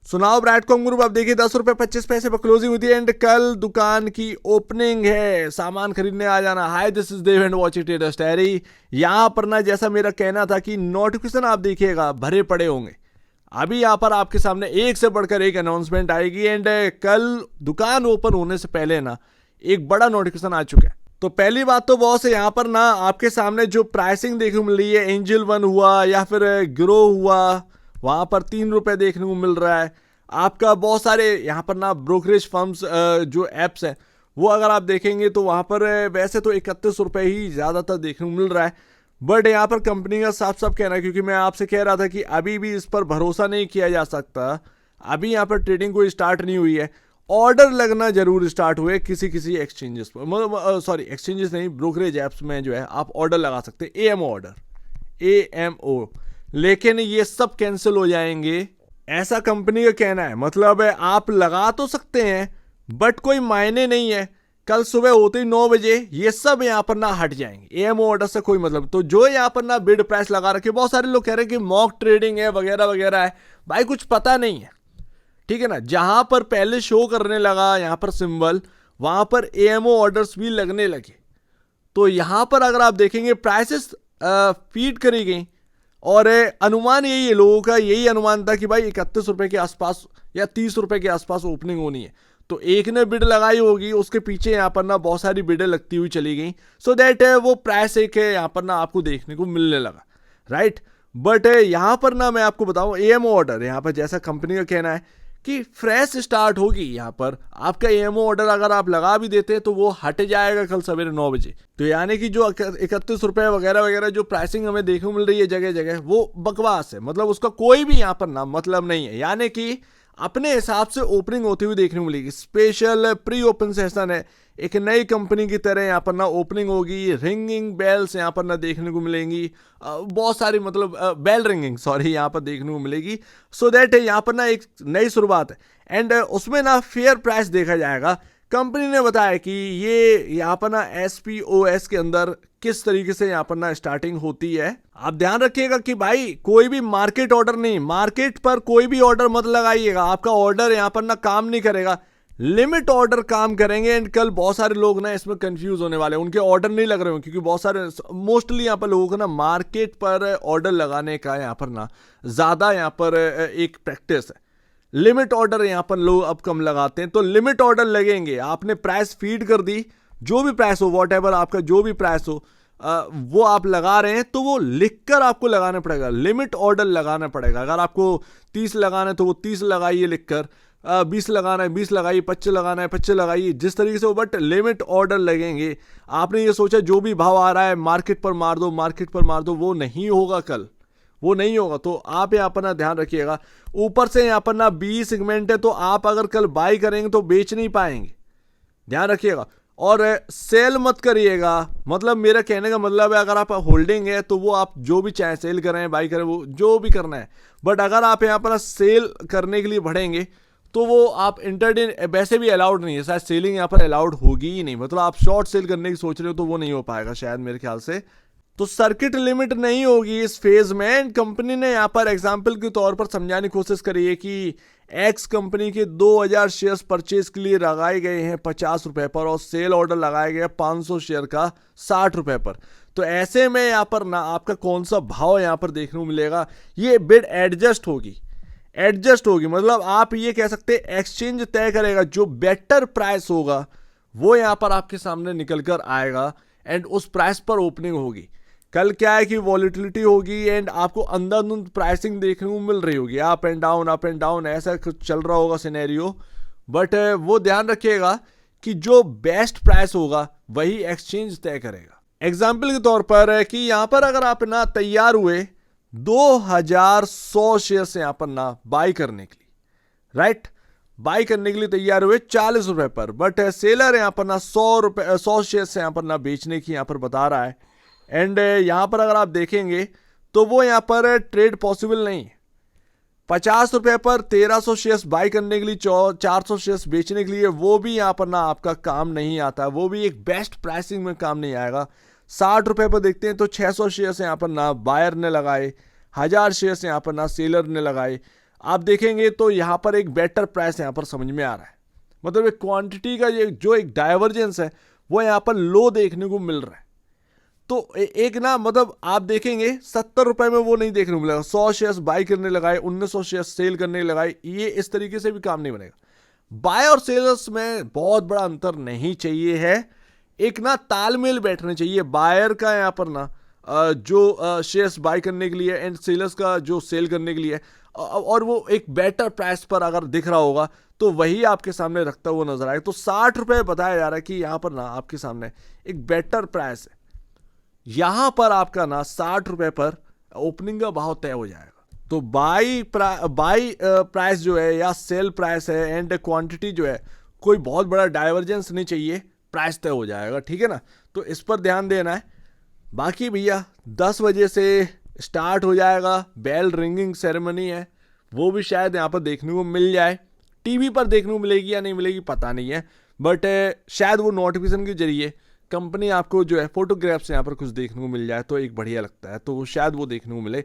सुनाओ ब्रैडकॉम ग्रुप, आप देखिए 10 रुपए 25 पैसे पर क्लोजिंग हुई थी एंड कल दुकान की ओपनिंग है, सामान खरीदने आ जाना। Hi this is Dev and watching traders diary. यहाँ पर ना जैसा मेरा कहना था कि नोटिफिकेशन आप देखिएगा भरे पड़े होंगे, अभी यहाँ पर आपके सामने एक से बढ़कर एक अनाउंसमेंट आएगी एंड कल दुकान ओपन होने से पहले ना एक बड़ा नोटिफिकेशन आ चुका है। तो पहली बात तो बॉस है यहाँ पर ना आपके सामने जो प्राइसिंग देखने को मिल रही है, एंजल वन हुआ या फिर ग्रो हुआ, वहां पर 3 रुपए देखने को मिल रहा है। आपका बहुत सारे यहाँ पर ना ब्रोकरेज फर्म्स जो एप्स है वो अगर आप देखेंगे तो वहां पर वैसे तो 31 रुपए ही ज्यादातर देखने को मिल रहा है, बट यहाँ पर कंपनी का साफ साफ कहना है, क्योंकि मैं आपसे कह रहा था कि अभी भी इस पर भरोसा नहीं किया जा सकता, अभी यहाँ पर ट्रेडिंग कोई स्टार्ट नहीं हुई है। ऑर्डर लगना जरूर स्टार्ट हुए किसी किसी एक्सचेंजेस पर, मतलब सॉरी एक्सचेंजेस नहीं, ब्रोकरेज ऐप्स में जो है आप ऑर्डर लगा सकते हैं, एएमओ ऑर्डर, एएमओ, लेकिन ये सब कैंसिल हो जाएंगे ऐसा कंपनी का कहना है। मतलब आप लगा तो सकते हैं बट कोई मायने नहीं है, कल सुबह होते ही 9 बजे ये सब यहाँ पर ना हट जाएंगे, एएमओ ऑर्डर से कोई मतलब। तो जो यहाँ पर ना बिड प्राइस लगा रखे, बहुत सारे लोग कह रहे हैं कि मॉक ट्रेडिंग है वगैरह वगैरह है, भाई कुछ पता नहीं है, ठीक है ना। जहां पर पहले शो करने लगा यहाँ पर सिंबल, वहां पर एएमओ ऑर्डर्स भी लगने लगे। तो यहां पर अगर आप देखेंगे प्राइसेस फीड करी गई और अनुमान यही है, लोगों का यही अनुमान था कि भाई 31 रुपए के आसपास या 30 रुपए के आसपास ओपनिंग होनी है। तो एक ने बिड लगाई होगी, उसके पीछे यहाँ पर ना बहुत सारी बिडें लगती हुई चली गई, सो दैट वो प्राइस एक यहाँ पर ना आपको देखने को मिलने लगा, राइट। बट यहाँ पर ना मैं आपको बताऊं, एएमओ ऑर्डर यहाँ पर जैसा कंपनी का कहना है कि फ्रेश स्टार्ट होगी, यहाँ पर आपका एएमओ ऑर्डर अगर आप लगा भी देते हैं तो वो हट जाएगा कल सवेरे 9 बजे। तो यानी कि जो 31 रुपए वगैरह वगैरह जो प्राइसिंग हमें देखने को मिल रही है जगह जगह, वो बकवास है, मतलब उसका कोई भी यहाँ पर ना मतलब नहीं है। यानी कि अपने हिसाब से ओपनिंग होती हुई देखने को मिलेगी, स्पेशल प्री ओपन सेशन है, एक नई कंपनी की तरह यहाँ पर ना ओपनिंग होगी, रिंगिंग बेल्स यहाँ पर ना देखने को मिलेंगी, बहुत सारी मतलब बेल रिंगिंग सॉरी यहाँ पर देखने को मिलेगी, सो दैट यहाँ पर ना एक नई शुरुआत है एंड उसमें ना फेयर प्राइस देखा जाएगा। कंपनी ने बताया कि ये यहाँ पर ना SPOS के अंदर किस तरीके से यहाँ पर ना स्टार्टिंग होती है। आप ध्यान रखिएगा कि भाई कोई भी मार्केट ऑर्डर नहीं, मार्केट पर कोई भी ऑर्डर मत लगाइएगा, आपका ऑर्डर यहाँ पर ना काम नहीं करेगा, लिमिट ऑर्डर काम करेंगे। एंड कल बहुत सारे लोग ना इसमें कंफ्यूज होने वाले हैं, उनके ऑर्डर नहीं लग रहे हैं, क्योंकि बहुत सारे मोस्टली यहाँ पर लोगों को ना मार्केट पर ऑर्डर लगाने का यहाँ पर ना ज़्यादा यहाँ पर एक प्रैक्टिस है, लिमिट ऑर्डर यहाँ पर लोग अब कम लगाते हैं। तो लिमिट ऑर्डर लगेंगे, आपने प्राइस फीड कर दी, जो भी प्राइस हो, वॉट एवर आपका जो भी प्राइस हो वो आप लगा रहे हैं तो वो लिखकर आपको लगाना पड़ेगा, लिमिट ऑर्डर लगाना पड़ेगा। अगर आपको 30 लगाना है तो वो 30 लगाइए लिखकर, 20 लगाना है 20 लगाइए, 25 लगाना है 25 लगाइए, जिस तरीके से हो, बट लिमिट ऑर्डर लगेंगे। आपने ये सोचा जो भी भाव आ रहा है मार्केट पर मार दो, मार्केट पर मार दो, वो नहीं होगा, कल वो नहीं होगा। तो आप यहाँ पर ना ध्यान रखिएगा, ऊपर से यहाँ पर ना बी सेगमेंट है, तो आप अगर कल बाई करेंगे तो बेच नहीं पाएंगे, ध्यान रखिएगा। और सेल मत करिएगा, मतलब मेरा कहने का मतलब है अगर आप होल्डिंग है तो वो आप जो भी चाहे सेल करें बाई करें, वो जो भी करना है, बट अगर आप यहाँ पर सेल करने के लिए बढ़ेंगे तो वो आप इंटरडे वैसे भी अलाउड नहीं है, शायद सेलिंग यहाँ पर अलाउड होगी ही नहीं, मतलब आप शॉर्ट सेल करने की सोच रहे हो तो वो नहीं हो पाएगा शायद मेरे ख्याल से। तो सर्किट लिमिट नहीं होगी इस फेज में। एंड कंपनी ने यहाँ पर एग्जाम्पल के तौर पर समझाने की कोशिश करी है कि एक्स कंपनी के 2000 शेयर्स परचेज के लिए लगाए गए हैं 50 रुपए पर और सेल ऑर्डर लगाया गया 500 शेयर का 60 रुपए पर। तो ऐसे में यहाँ पर ना आपका कौन सा भाव यहाँ पर देखने को मिलेगा, ये बिड एडजस्ट होगी, मतलब आप ये कह सकते हैं एक्सचेंज तय करेगा, जो बेटर प्राइस होगा वो यहाँ पर आपके सामने निकल कर आएगा एंड उस प्राइस पर ओपनिंग होगी। कल क्या है कि वॉलिटिलिटी होगी एंड आपको अंधाधुंध प्राइसिंग देखने को मिल रही होगी, अप एंड डाउन ऐसा कुछ चल रहा होगा सिनेरियो, बट वो ध्यान रखिएगा कि जो बेस्ट प्राइस होगा वही एक्सचेंज तय करेगा। एग्जाम्पल के तौर पर कि यहाँ पर अगर आप ना तैयार हुए 2100 शेयर से यहाँ पर ना बाई करने के लिए, राइट, बाई करने के लिए तैयार हुए 40 रुपए पर, बट सेलर यहाँ पर ना 100 शेयर से यहाँ पर ना बेचने की यहाँ पर बता रहा है। एंड यहाँ पर अगर आप देखेंगे तो वो यहाँ पर ट्रेड पॉसिबल नहीं है। 50 रुपए पर 1300 शेयर्स बाई करने के लिए 400 शेयर्स बेचने के लिए, वो भी यहाँ पर ना आपका काम नहीं आता, वो भी एक बेस्ट प्राइसिंग में काम नहीं आएगा। 60 रुपए पर देखते हैं तो 600 शेयर्स यहाँ पर ना बायर ने लगाए, 1000 शेयर्स यहाँ पर ना सेलर ने लगाए। आप देखेंगे तो यहाँ पर एक बेटर प्राइस यहाँ पर समझ में आ रहा है, मतलब एक क्वांटिटी का ये जो एक डाइवर्जेंस है वो यहाँ पर लो देखने को मिल रहा है। तो एक ना मतलब आप देखेंगे 70 रुपए में वो नहीं देखने को मिलेगा, 100 शेयर्स बाई करने लगाए, 1900 शेयर्स सेल करने लगाए, ये इस तरीके से भी काम नहीं बनेगा। बाय और सेलर्स में बहुत बड़ा अंतर नहीं चाहिए है, एक ना तालमेल बैठना चाहिए बायर का यहाँ पर ना जो शेयर्स बाय करने के लिए एंड सेलर्स का जो सेल करने के लिए, और वो एक बेटर प्राइस पर अगर दिख रहा होगा तो वही आपके सामने रखता हुआ नजर आएगा। तो 60 रुपए बताया जा रहा है कि यहाँ पर ना आपके सामने एक बेटर प्राइस है, यहां पर आपका ना 60 रुपए पर ओपनिंग का भाव तय हो जाएगा। तो बाई प्राइस जो है या सेल प्राइस है एंड क्वांटिटी जो है, कोई बहुत बड़ा डाइवर्जेंस नहीं चाहिए, प्राइस तय हो जाएगा, ठीक है ना। तो इस पर ध्यान देना है। बाकी भैया 10 बजे से स्टार्ट हो जाएगा, बेल रिंगिंग सेरेमनी है, वो भी शायद यहाँ पर देखने को मिल जाए। टीवी पर देखने को मिलेगी या नहीं मिलेगी पता नहीं है, बट शायद वो नोटिफिकेशन के जरिए कंपनी आपको जो है फोटोग्राफ्स यहाँ पर कुछ देखने को मिल जाए तो एक बढ़िया लगता है, तो शायद वो देखने को मिले।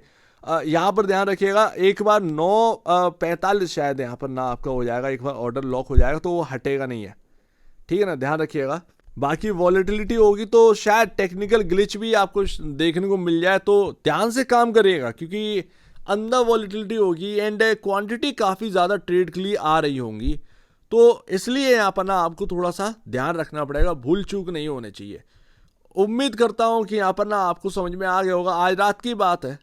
यहाँ पर ध्यान रखिएगा, एक बार 9:45 शायद यहाँ पर ना आपका हो जाएगा, एक बार ऑर्डर लॉक हो जाएगा तो वो हटेगा नहीं है, ठीक है ना, ध्यान रखिएगा। बाकी वॉलेटिलिटी होगी तो शायद टेक्निकल ग्लिच भी आपको देखने को मिल जाए, तो ध्यान से काम करिएगा क्योंकि अंदर वॉलेटिलिटी होगी एंड क्वांटिटी काफ़ी ज़्यादा ट्रेड के लिए आ रही होंगी, तो इसलिए यहाँ पर ना आपको थोड़ा सा ध्यान रखना पड़ेगा, भूल चूक नहीं होने चाहिए। उम्मीद करता हूँ कि यहाँ पर ना आपको समझ में आ गया होगा। आज रात की बात है,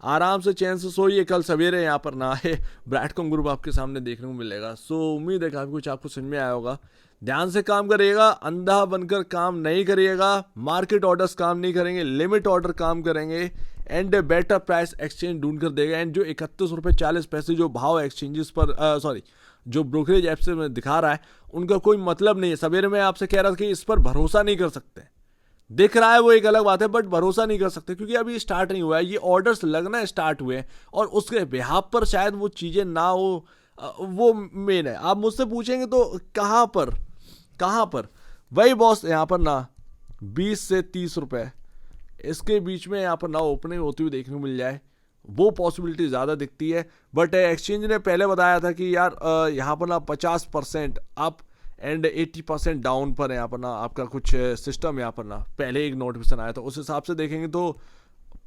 आराम से चैन से सोइए, कल सवेरे यहाँ पर ना है ब्रैडकॉम ग्रुप आपके सामने देखने को मिलेगा। सो उम्मीद है काफ़ी कुछ आपको समझ में आया होगा। ध्यान से काम करिएगा, अंधा बनकर काम नहीं करिएगा, मार्केट ऑर्डर्स काम नहीं करेंगे, लिमिट ऑर्डर काम करेंगे एंड बेटर प्राइस एक्सचेंज ढूंढ कर देगा। एंड जो 31 रुपये 40 पैसे जो भाव एक्सचेंजेस पर जो ब्रोकरेज ऐप से दिखा रहा है उनका कोई मतलब नहीं है। सवेरे मैं आपसे कह रहा था कि इस पर भरोसा नहीं कर सकते, दिख रहा है वो एक अलग बात है, बट भरोसा नहीं कर सकते क्योंकि अभी स्टार्ट नहीं हुआ है, ये ऑर्डर्स लगना स्टार्ट हुए हैं और उसके बिहाफ पर शायद वो चीज़ें ना हो, वो मेन है। आप मुझसे पूछेंगे तो कहाँ पर वही बॉस यहाँ पर ना 20 से 30 रुपए इसके बीच में यहाँ पर ना ओपनिंग होती हुई देखने को मिल जाए, वो पॉसिबिलिटी ज़्यादा दिखती है। बट एक्सचेंज ने पहले बताया था कि यार यहाँ पर ना 50% अप एंड 80% डाउन पर यहाँ पर ना आपका कुछ सिस्टम यहाँ पर ना पहले एक नोटिफिकेशन आया था, उस हिसाब से देखेंगे तो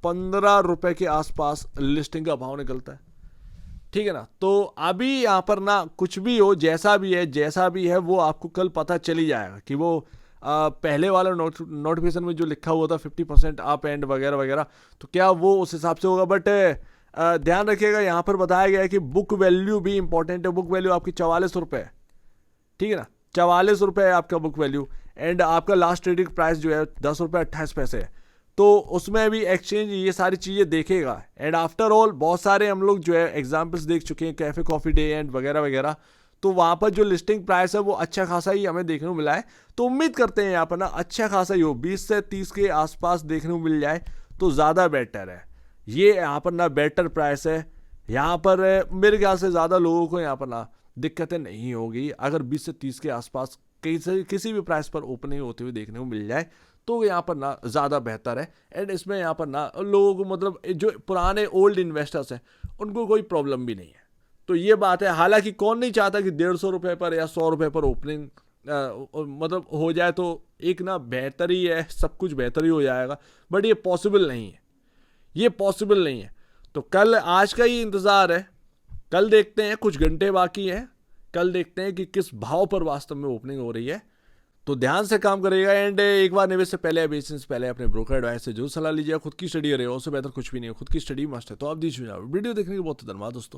15 रुपए के आसपास लिस्टिंग का भाव निकलता है, ठीक है ना। तो अभी यहाँ पर ना कुछ भी हो, जैसा भी है वो आपको कल पता चली जाएगा कि वो पहले वाला नोटिफिकेशन में जो लिखा हुआ था 50% अप एंड वगैरह वगैरह, तो क्या वो उस हिसाब से होगा। बट ध्यान रखिएगा यहाँ पर बताया गया है कि बुक वैल्यू भी इंपॉर्टेंट है। बुक वैल्यू आपकी 44 रुपये है, ठीक है ना, 44 रुपये है आपका बुक वैल्यू एंड आपका लास्ट ट्रेडिंग प्राइस जो है 10 रुपये 28 पैसे है, तो उसमें भी एक्सचेंज ये सारी चीज़ें देखेगा। एंड आफ्टर ऑल बहुत सारे हम लोग जो है एग्जाम्पल्स देख चुके हैं, कैफे कॉफ़ी डे एंड वगैरह वगैरह, तो वहाँ पर जो लिस्टिंग प्राइस है वो अच्छा खासा ही हमें देखने को मिला है। तो उम्मीद करते हैं यहाँ पर ना अच्छा खासा ही हो, 20 से 30 के आसपास देखने को मिल जाए तो ज़्यादा बेटर है। ये यहाँ पर ना बेटर प्राइस है, यहाँ पर मेरे ख्याल से ज़्यादा लोगों को यहाँ पर ना दिक्कतें नहीं होगी अगर 20 से 30 के आसपास किसी भी प्राइस पर ओपनिंग होते हुए देखने को मिल जाए तो यहाँ पर ना ज़्यादा बेहतर है। एंड इसमें यहाँ पर ना लोगों को मतलब जो पुराने ओल्ड इन्वेस्टर्स हैं उनको कोई प्रॉब्लम भी नहीं है, तो ये बात है। हालांकि कौन नहीं चाहता कि 150 रुपये पर या 100 रुपये पर ओपनिंग मतलब हो जाए, तो एक ना बेहतर ही है, सब कुछ बेहतर ही हो जाएगा, बट ये पॉसिबल नहीं है, तो कल आज का ही इंतज़ार है, कल देखते हैं, कुछ घंटे बाकी हैं, कल देखते हैं कि किस भाव पर वास्तव में ओपनिंग हो रही है। तो ध्यान से काम करेगा एंड एक बार निवेश से पहले बेचने से पहले अपने ब्रोकर एडवाइस से जो सलाह लीजिए, खुद की स्टडी करेगा, उससे बेहतर कुछ भी नहीं है, खुद की स्टडी मस्ट है। तो आप दीजिए वीडियो देखने के बहुत धन्यवाद दोस्तों।